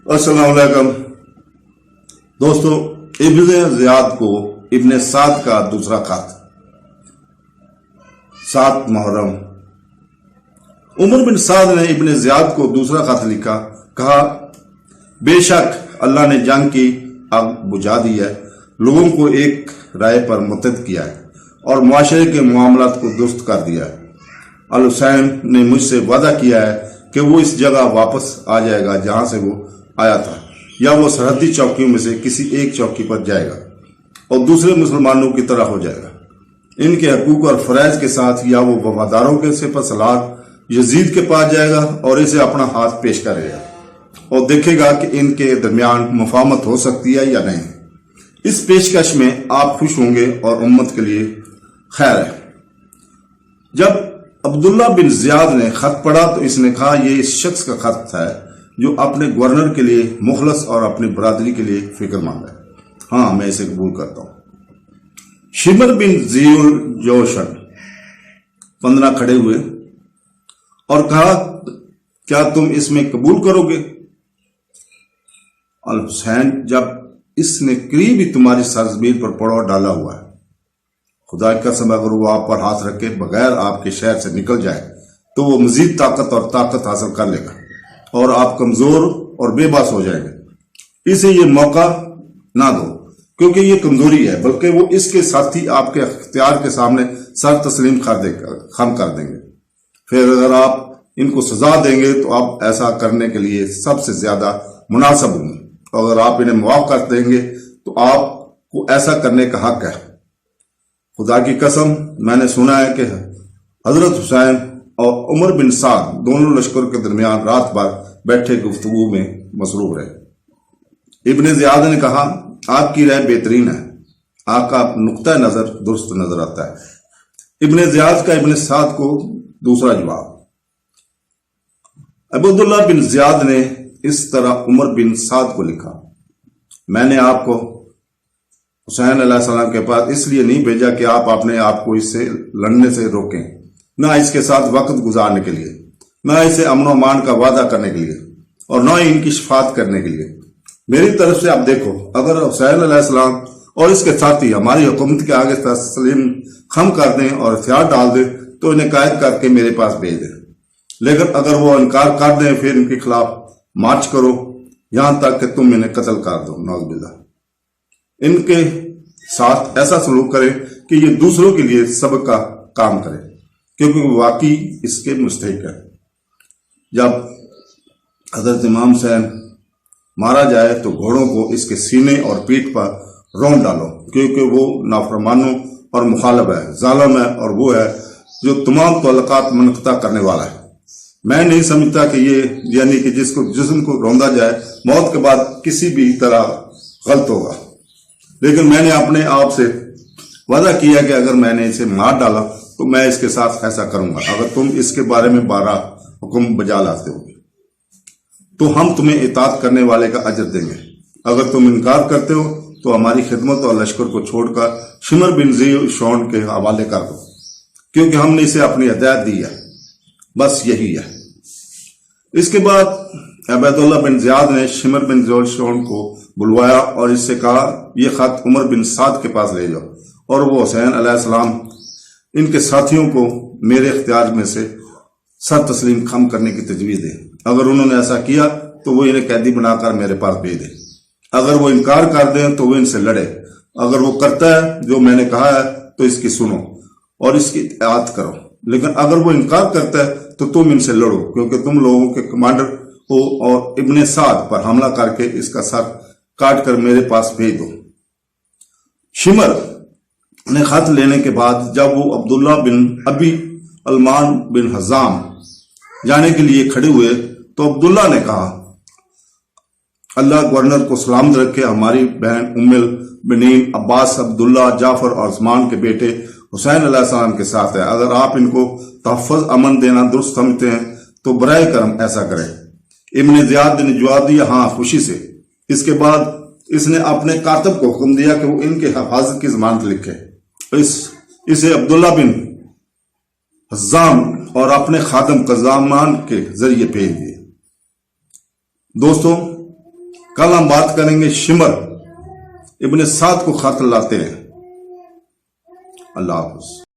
अस्सलाम वालेकुम दोस्तों, इब्ने ज़ियाद को इब्ने साद का दूसरा खत 7 मुहर्रम। उमर बिन साद ने इब्ने ज़ियाद को दूसरा खत लिखा। कहा, बेशक अल्लाह ने जंग की आग बुझा दी है, लोगों को एक राय पर मुत्तहद किया है और मुआशरे के मामलात को दुरुस्त कर दिया है। अल हुसैन ने मुझसे वादा किया है कि वो इस जगह वापस आ जाएगा जहां से वो आया था, या वो सरहदी चौकियों में से किसी एक चौकी पर जाएगा और दूसरे मुसलमानों की तरह हो जाएगा, इनके हकूक और फरैज के साथ, या वो वफादारों के सिपह सलार यजीद के पास जाएगा और इसे अपना हाथ पेश करेगा और देखेगा कि इनके दरमियान मुफाहमत हो सकती है या नहीं। इस पेशकश में आप खुश होंगे और उम्मत के लिए खैर है। जब अब्दुल्ला बिन ज़ियाद ने खत पढ़ा तो इसने कहा, यह इस शख्स का खत है जो अपने गवर्नर के लिए मुखलस और अपनी बरादरी के लिए फिक्रमंद है। हाँ, मैं इसे कबूल करता हूं। शिमर बिन ज़ियुल जोशन 15 खड़े हुए और कहा, क्या तुम इसमें कबूल करोगे? अल हुसैन, जब इसने करीब ही तुम्हारी सरजमीन पर पड़ाव डाला हुआ है, खुदा की कसम अगर वो आप पर हाथ रखे बगैर आपके शहर से निकल जाए तो वो मजीद ताकत हासिल कर लेगा और आप कमजोर और बेबस हो जाएंगे। इसे ये मौका ना दो, क्योंकि ये कमजोरी है, बल्कि वो इसके साथी आपके अख्तियार के सामने सर तस्लीम खम कर देंगे। फिर अगर आप इनको सजा देंगे तो आप ऐसा करने के लिए सबसे ज्यादा मुनासिब होंगे, अगर आप इन्हें माफ कर देंगे तो आपको ऐसा करने का हक है। खुदा की कसम, मैंने सुना है कि हजरत हुसैन और उमर बिन साद दोनों लश्कर के दरमियान रात भर बैठे गुफ्तगू में मसरूफ रहे। इब्ने ज़ियाद ने कहा, आपकी राय बेहतरीन है, आपका नुक्ता नजर दुरुस्त नजर आता है। इब्ने ज़ियाद का इब्ने साद को दूसरा जवाब। अब्दुल्ला बिन ज़ियाद ने इस तरह उमर बिन साद को लिखा, मैंने आपको हुसैन अलैहिस्सलाम के पास इसलिए नहीं भेजा कि आप अपने आप को इससे लड़ने से रोकें, न इसके साथ वक्त गुजारने के लिए, न इसे अमन और अमान का वादा करने के लिए, और न ही इनकी शफात करने के लिए। मेरी तरफ से आप देखो, अगर हुसैन अलैहिस्सलाम और इसके साथी हमारी हुकूमत के आगे तस्लीम खम कर दें और हथियार डाल दें तो इन्हें कैद करके मेरे पास भेज दें, लेकिन अगर वो इनकार कर दें फिर इनके खिलाफ मार्च करो यहां तक कि तुम इन्हें कत्ल कर दो। नौज़ुबिल्लाह। इनके साथ ऐसा सलूक करें कि ये दूसरों के लिए सबक का काम करें, क्योंकि वो वाकई इसके मुस्तहिक है। जब हजरत इमाम हुसैन मारा जाए तो घोड़ों को इसके सीने और पीठ पर रौंद डालो, क्योंकि वो नाफरमानों और मुखालिफ है, जालिम है, और वो है जो तमाम तल्लुकात मुनक़ता करने वाला है। मैं नहीं समझता कि ये यानी कि जिसको जिस्म को रौंदा जाए मौत के बाद किसी भी तरह गलत होगा, लेकिन मैंने अपने आप से वादा किया कि अगर मैंने इसे मार डाला तो मैं इसके साथ ऐसा करूंगा। अगर तुम इसके बारे में 12 हुक्म बजा लाते हो तो हम तुम्हें इताअत करने वाले का अजर देंगे। अगर तुम इनकार करते हो तो हमारी खिदमत और लश्कर को छोड़कर शिमर बिन ज़ियुल के हवाले कर दो, क्योंकि हमने इसे अपनी हिदायत दी है। बस यही है। इसके बाद अब्दुल्ला बिन ज़ियाद ने शिमर बिन ज़ियुल को बुलवाया और इससे कहा, यह खत उमर बिन साद के पास ले जाओ और वो हुसैन अलैहिस्सलाम इनके साथियों को मेरे इख्तियार में से सर तस्लीम खम करने की तजवीज़ दे। अगर उन्होंने ऐसा किया तो वो इन्हें कैदी बनाकर मेरे पास भेज दे। अगर वो इनकार कर दें तो वो इनसे लड़े। अगर वो करता है जो मैंने कहा है तो इसकी सुनो और इसकी इताअत करो, लेकिन अगर वो इनकार करता है तो तुम इनसे लड़ो, क्योंकि तुम लोगों के कमांडर हो, और इब्ने साद पर हमला करके इसका सर काट कर मेरे पास भेज दो। शिमर ने खत लेने के बाद जब वो अब्दुल्ला बिन अबी अलमान बिन हज़ाम जाने के लिए खड़े हुए तो अब्दुल्ला ने कहा, अल्लाह गवर्नर को सलामत रखे, हमारी बहन उम्मुल बनीन अब्बास अब्दुल्ला जाफर और उस्मान के बेटे हुसैन अलैहिस्सलाम के साथ है। अगर आप इनको तहफ़्फ़ुज़ अमन देना दुरुस्त समझते हैं तो बराए करम ऐसा करें। इब्ने ज़ियाद ने जवाब दिया, हाँ, खुशी से। इसके बाद इसने अपने कातिब को हुक्म दिया कि वो इनके हिफाजत की जमानत लिखे। इसे अब्दुल्ला बिन हज़ाम और अपने खादम कज़ामान के जरिए भेज दिए। दोस्तों, कल हम बात करेंगे शिमर इब्न साद को खत लाते हैं। अल्लाह हाफ़िज़।